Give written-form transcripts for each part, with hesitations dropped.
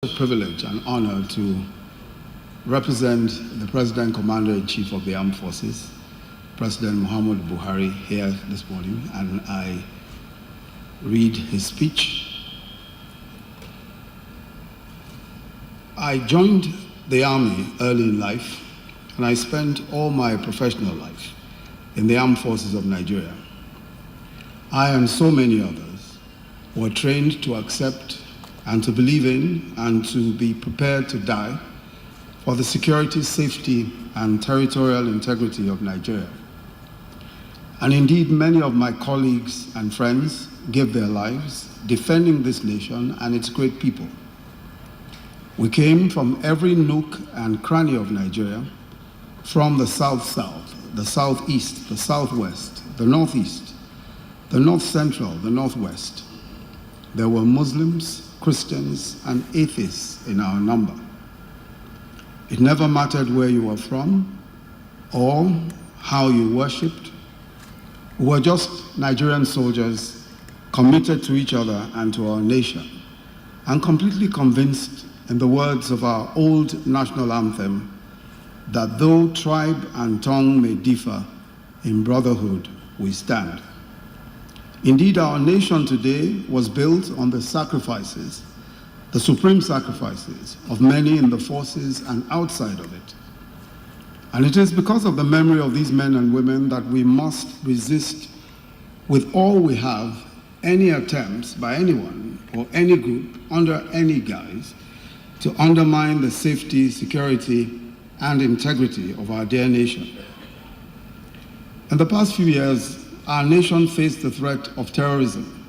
A privilege and honor to represent the President Commander-in-Chief of the Armed Forces, President MUHAMMADU BUHARI, here this morning, and I read his speech. I joined the Army early in life, and I spent all my professional life in the Armed Forces of Nigeria. I and so many others were trained to accept and to believe in and to be prepared to die for the security, safety, and territorial integrity of Nigeria. And indeed, many of my colleagues and friends gave their lives defending this nation and its great people. We came from every nook and cranny of Nigeria, from the south-south, the southeast, the southwest, the northeast, the north-central, the northwest. There were Muslims, Christians, and atheists in our number. It never mattered where you were from or how you worshipped. We were just Nigerian soldiers committed to each other and to our nation, and completely convinced, in the words of our old national anthem, that though tribe and tongue may differ, in brotherhood we stand. Indeed, our nation today was built on the sacrifices, the supreme sacrifices of many in the forces and outside of it. And it is because of the memory of these men and women that we must resist with all we have any attempts by anyone or any group under any guise to undermine the safety, security, and integrity of our dear nation. In the past few years, our nation faced the threat of terrorism,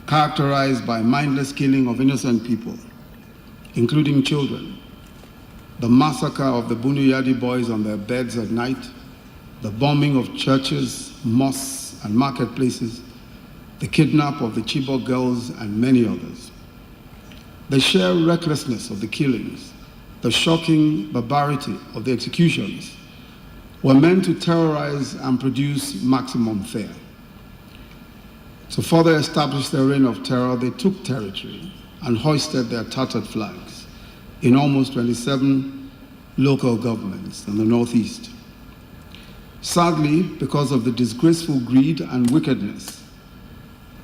characterized by mindless killing of innocent people, including children, the massacre of the Buniyadi boys on their beds at night, the bombing of churches, mosques, and marketplaces, the kidnap of the Chibok girls, and many others. The sheer recklessness of the killings, the shocking barbarity of the executions, were meant to terrorize and produce maximum fear. To further establish their reign of terror, they took territory and hoisted their tattered flags in almost 27 local governments in the Northeast. Sadly, because of the disgraceful greed and wickedness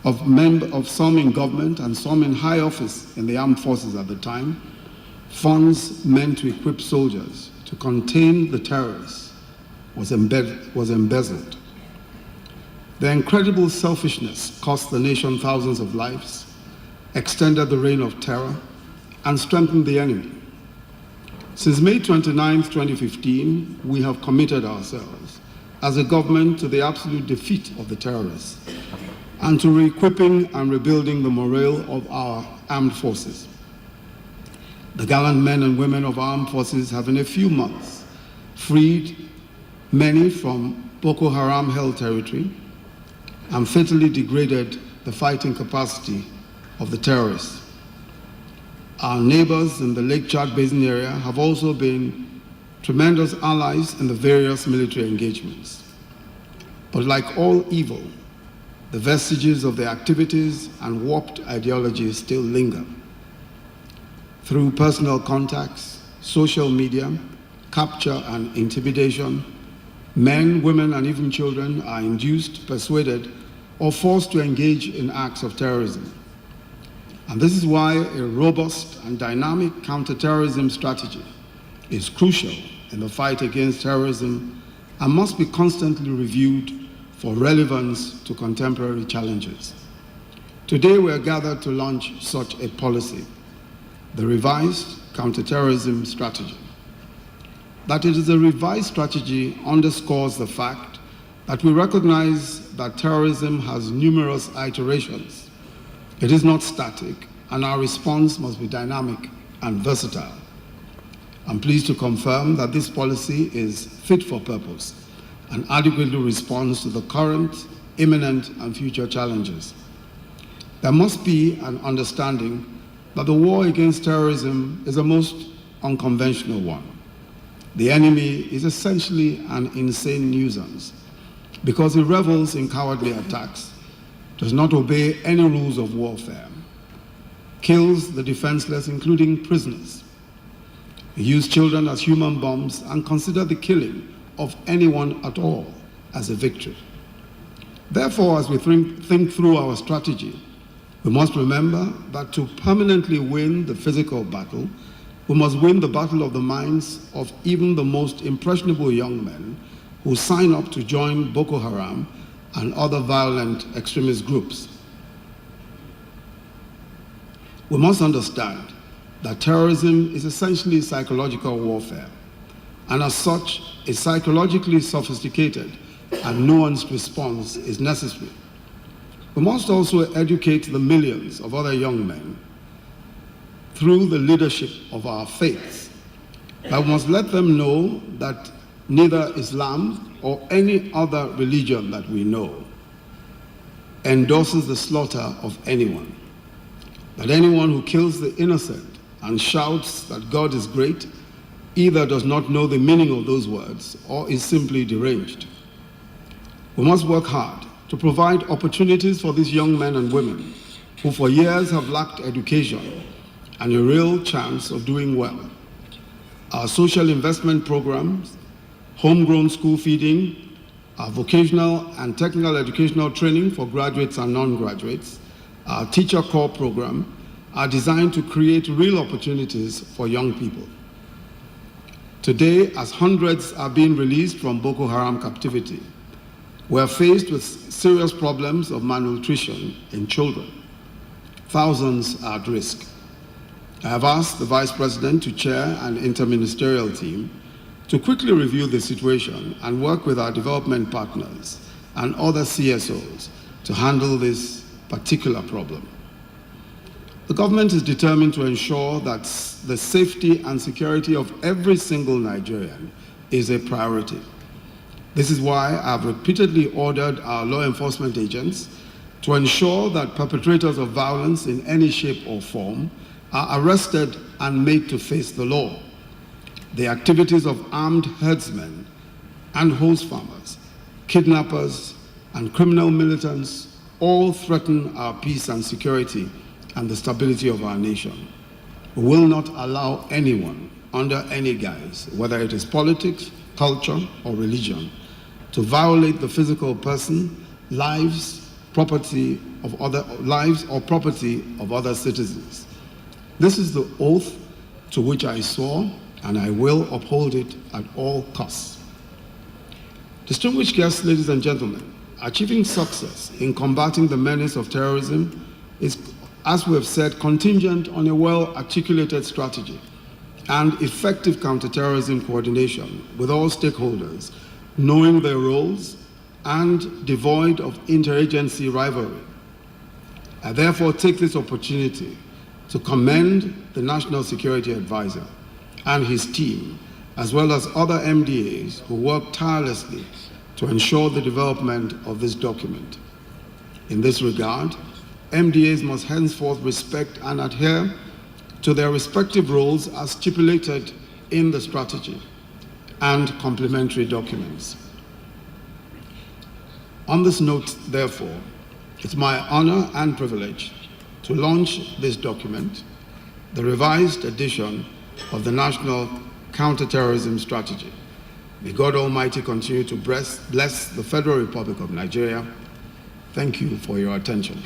of some in government and some in high office in the armed forces at the time, funds meant to equip soldiers to contain the terrorists was embezzled. Their incredible selfishness cost the nation thousands of lives, extended the reign of terror, and strengthened the enemy. Since May 29, 2015, we have committed ourselves as a government to the absolute defeat of the terrorists and to re-equipping and rebuilding the morale of our armed forces. The gallant men and women of our armed forces have in a few months freed many from Boko Haram-held territory and fatally degraded the fighting capacity of the terrorists. Our neighbors in the Lake Chad Basin area have also been tremendous allies in the various military engagements. But like all evil, the vestiges of the activities and warped ideologies still linger. Through personal contacts, social media, capture and intimidation, men, women, and even children are induced, persuaded, or forced to engage in acts of terrorism. And this is why a robust and dynamic counterterrorism strategy is crucial in the fight against terrorism and must be constantly reviewed for relevance to contemporary challenges. Today, we are gathered to launch such a policy, the revised counterterrorism strategy. That it is a revised strategy underscores the fact that we recognize that terrorism has numerous iterations. It is not static, and our response must be dynamic and versatile. I'm pleased to confirm that this policy is fit for purpose and adequately responds to the current, imminent, and future challenges. There must be an understanding that the war against terrorism is a most unconventional one. The enemy is essentially an insane nuisance because he revels in cowardly attacks, does not obey any rules of warfare, kills the defenseless, including prisoners. We use children as human bombs and consider the killing of anyone at all as a victory. Therefore, as we think through our strategy, we must remember that to permanently win the physical battle, we must win the battle of the minds of even the most impressionable young men who sign up to join Boko Haram and other violent extremist groups. We must understand that terrorism is essentially psychological warfare, and as such, a psychologically sophisticated and nuanced response is necessary. We must also educate the millions of other young men through the leadership of our faiths. But we must let them know that neither Islam or any other religion that we know endorses the slaughter of anyone. That anyone who kills the innocent and shouts that God is great either does not know the meaning of those words or is simply deranged. We must work hard to provide opportunities for these young men and women who for years have lacked education and a real chance of doing well. Our social investment programs, homegrown school feeding, our vocational and technical educational training for graduates and non-graduates, our teacher corps program are designed to create real opportunities for young people. Today, as hundreds are being released from Boko Haram captivity, we are faced with serious problems of malnutrition in children. Thousands are at risk. I have asked the Vice President to chair an interministerial team to quickly review the situation and work with our development partners and other CSOs to handle this particular problem. The government is determined to ensure that the safety and security of every single Nigerian is a priority. This is why I have repeatedly ordered our law enforcement agents to ensure that perpetrators of violence in any shape or form are arrested and made to face the law. The activities of armed herdsmen and horse farmers, kidnappers, and criminal militants all threaten our peace and security and the stability of our nation. We will not allow anyone, under any guise, whether it is politics, culture, or religion, to violate the physical person, lives, property of other lives, or property of other citizens. This is the oath to which I swore, and I will uphold it at all costs. Distinguished guests, ladies and gentlemen, achieving success in combating the menace of terrorism is, as we have said, contingent on a well-articulated strategy and effective counterterrorism coordination with all stakeholders, knowing their roles and devoid of interagency rivalry. I therefore take this opportunity to commend the National Security Advisor and his team, as well as other MDAs who work tirelessly to ensure the development of this document. In this regard, MDAs must henceforth respect and adhere to their respective roles as stipulated in the strategy and complementary documents. On this note, therefore, it's my honor and privilege to launch this document, the revised edition of the National Counterterrorism Strategy. May God Almighty continue to bless the Federal Republic of Nigeria. Thank you for your attention.